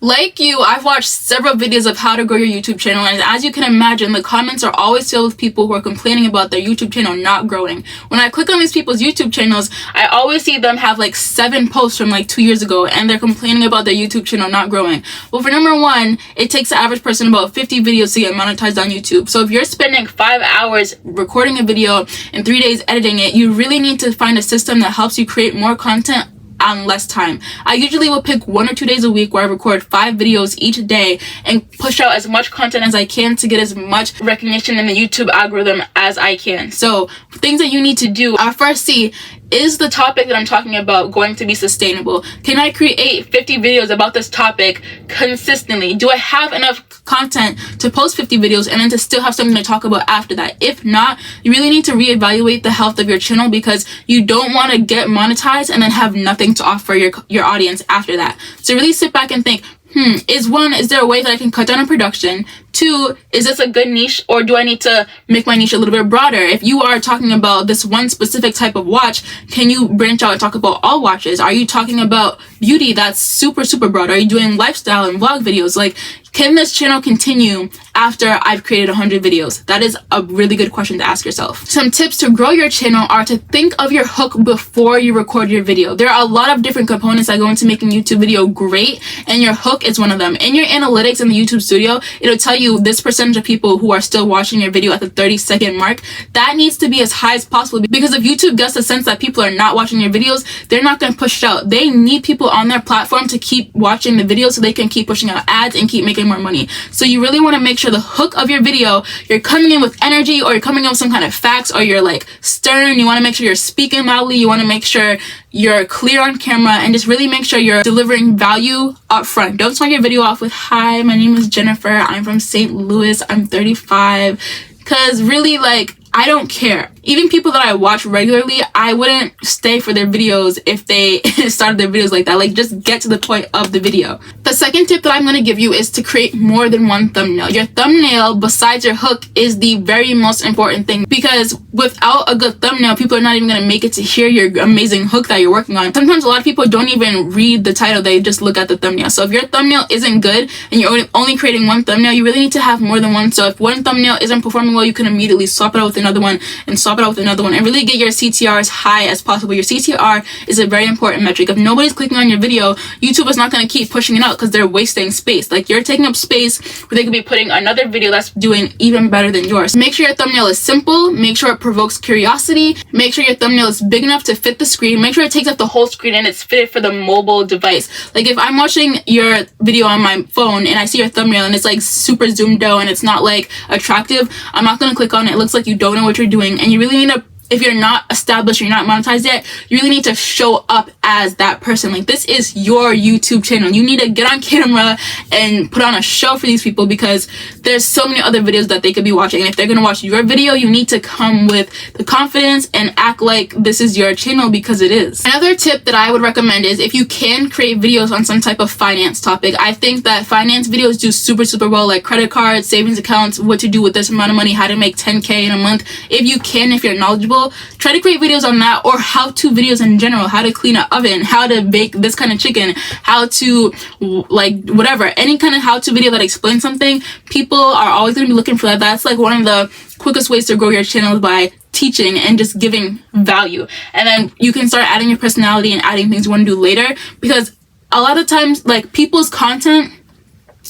Like you, I've watched several videos of how to grow your YouTube channel, and as you can imagine, the comments are always filled with people who are complaining about their YouTube channel not growing. When I click on these people's YouTube channels, I always see them have like 7 posts from like 2 years ago, and they're complaining about their YouTube channel not growing. Well, for number one, it takes the average person about 50 videos to get monetized on YouTube. So if you're spending 5 hours recording a video and 3 days editing it, you really need to find a system that helps you create more content on less time. I usually will pick 1 or 2 days a week where I record 5 videos each day and push out as much content as I can to get as much recognition in the YouTube algorithm as I can. So things that you need to do are, first, see, is the topic that I'm talking about going to be sustainable? Can I create 50 videos about this topic consistently? Do I have enough content to post 50 videos and then to still have something to talk about after that? If not, you really need to reevaluate the health of your channel, because you don't want to get monetized and then have nothing to offer your audience after that. So really sit back and think, is there a way that I can cut down on production? 2, is this a good niche, or do I need to make my niche a little bit broader? If you are talking about this one specific type of watch, can you branch out and talk about all watches? Are you talking about beauty? That's super, super broad. Are you doing lifestyle and vlog videos? Like, can this channel continue after I've created 100 videos? That is a really good question to ask yourself. Some tips to grow your channel are to think of your hook before you record your video. There are a lot of different components that go into making YouTube video great, and your hook is one of them. In your analytics in the YouTube studio, it'll tell you this percentage of people who are still watching your video at the 30-second mark. That needs to be as high as possible, because if YouTube gets the sense that people are not watching your videos, they're not going to push it out. They need people on their platform to keep watching the video so they can keep pushing out ads and keep making more money. So you really want to make sure the hook of your video, you're coming in with energy, or you're coming in with some kind of facts, or you're like stern. You want to make sure you're speaking loudly. You want to make sure you're clear on camera, and just really make sure you're delivering value up front. Don't start your video off with, "Hi, my name is Jennifer. I'm from St. Louis. I'm 35. Because really, like, I don't care. Even people that I watch regularly, I wouldn't stay for their videos if they started their videos like that. Like, just get to the point of the video. The second tip that I'm going to give you is to create more than one thumbnail. Your thumbnail, besides your hook, is the very most important thing, because without a good thumbnail, people are not even going to make it to hear your amazing hook that you're working on. Sometimes a lot of people don't even read the title. They just look at the thumbnail. So if your thumbnail isn't good and you're only creating one thumbnail, you really need to have more than one. So if one thumbnail isn't performing well, you can immediately swap it out with another one, and swap it out with another one, and really get your CTR as high as possible. Your CTR is a very important metric. If nobody's clicking on your video, YouTube is not going to keep pushing it out, because they're wasting space. Like, you're taking up space where they could be putting another video that's doing even better than yours. Make sure your thumbnail is simple. Make sure it provokes curiosity. Make sure your thumbnail is big enough to fit the screen. Make sure it takes up the whole screen and it's fitted for the mobile device. Like, if I'm watching your video on my phone and I see your thumbnail and it's like super zoomed out and it's not like attractive, I'm not going to click on it. It looks like you don't know what you're doing, and you really need to, if you're not established, you're not monetized yet, you really need to show up as that person. Like, this is your YouTube channel. You need to get on camera and put on a show for these people, because there's so many other videos that they could be watching. And if they're going to watch your video, you need to come with the confidence and act like this is your channel, because it is. Another tip that I would recommend is, if you can create videos on some type of finance topic. I think that finance videos do super, super well, like credit cards, savings accounts, what to do with this amount of money, how to make 10K in a month. If you can, if you're knowledgeable, try to create videos on that, or how-to videos in general. How to clean an oven, how to bake this kind of chicken, how to, like, whatever, any kind of how-to video that explains something. People are always going to be looking for that. That's like one of the quickest ways to grow your channel, by teaching and just giving value. And then you can start adding your personality and adding things you want to do later, because a lot of times, like, people's content,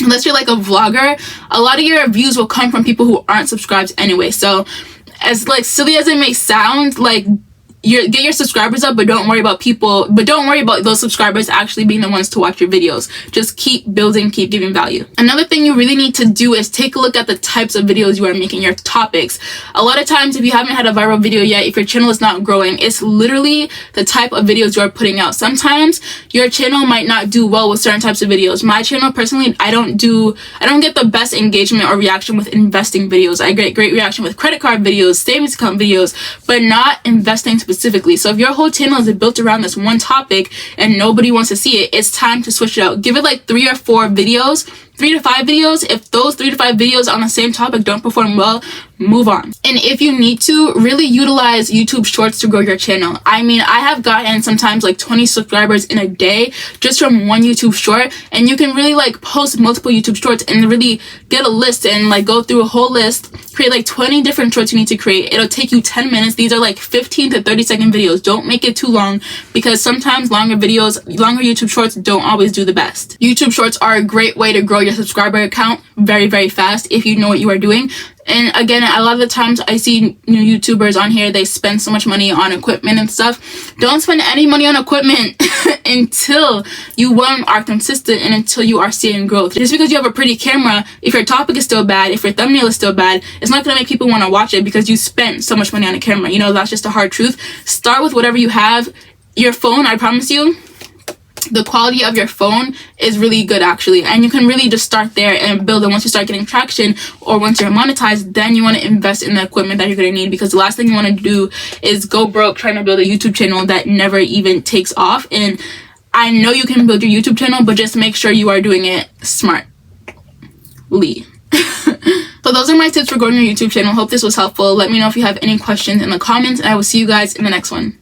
unless you're like a vlogger, a lot of your views will come from people who aren't subscribed anyway. So, as like silly as it may sound, like, get your subscribers up, but don't worry about those subscribers actually being the ones to watch your videos. Just keep building, keep giving value. Another thing you really need to do is take a look at the types of videos you are making, your topics. A lot of times, if you haven't had a viral video yet, if your channel is not growing, it's literally the type of videos you are putting out. Sometimes your channel might not do well with certain types of videos. My channel, personally, I don't get the best engagement or reaction with investing videos. I get great reaction with credit card videos, savings account videos, but not investing specifically. So if your whole channel is built around this one topic and nobody wants to see it, it's time to switch it out. Give it like 3 or 4 videos 3 to 5 videos. If those 3 to 5 videos on the same topic don't perform well, move on. And if you need to, really utilize YouTube Shorts to grow your channel. I mean, I have gotten sometimes like 20 subscribers in a day just from one YouTube short, and you can really like post multiple YouTube shorts and really get a list and like go through a whole list, create like 20 different shorts you need to create. It'll take you 10 minutes. These are like 15 to 30-second videos. Don't make it too long, because sometimes longer YouTube shorts don't always do the best. YouTube Shorts are a great way to grow your subscriber account very, very fast if you know what you are doing. And again, a lot of the times I see new YouTubers on here, they spend so much money on equipment and stuff. Don't spend any money on equipment until you, one, are consistent and until you are seeing growth. Just because you have a pretty camera, if your topic is still bad, if your thumbnail is still bad, it's not going to make people want to watch it because you spent so much money on a camera. You know, that's just a hard truth. Start with whatever you have. Your phone, I promise you, the quality of your phone is really good actually, and you can really just start there and build. And once you start getting traction, or once you're monetized, then you want to invest in the equipment that you're going to need, because the last thing you want to do is go broke trying to build a YouTube channel that never even takes off. And I know you can build your YouTube channel, but just make sure you are doing it smartly. So those are my tips for growing your YouTube channel. Hope this was helpful. Let me know if you have any questions in the comments, and I will see you guys in the next one.